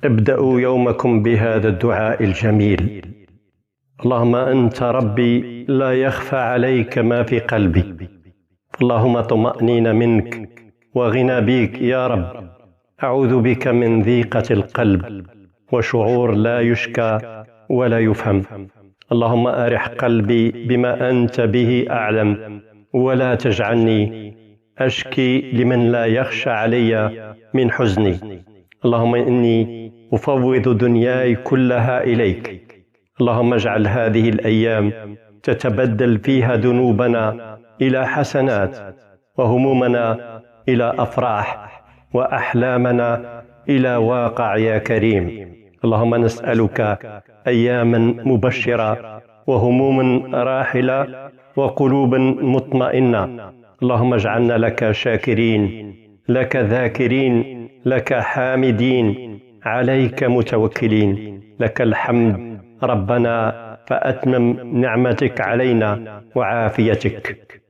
ابدأوا يومكم بهذا الدعاء الجميل: اللهم أنت ربي لا يخفى عليك ما في قلبي، اللهم طمأنينة منك وغنى بيك يا رب. أعوذ بك من ضيقة القلب وشعور لا يشكى ولا يفهم. اللهم أرح قلبي بما أنت به أعلم، ولا تجعلني أشكي لمن لا يخشى علي من حزني. اللهم إني أفوض دنياي كلها إليك. اللهم اجعل هذه الأيام تتبدل فيها ذنوبنا إلى حسنات، وهمومنا إلى أفراح، وأحلامنا إلى واقع يا كريم. اللهم نسألك أياما مبشرة، وهموم راحلة، وقلوب مطمئنة. اللهم اجعلنا لك شاكرين، لك ذاكرين، لك حامدين، عليك متوكلين. لك الحمد ربنا، فأتمم نعمتك علينا وعافيتك.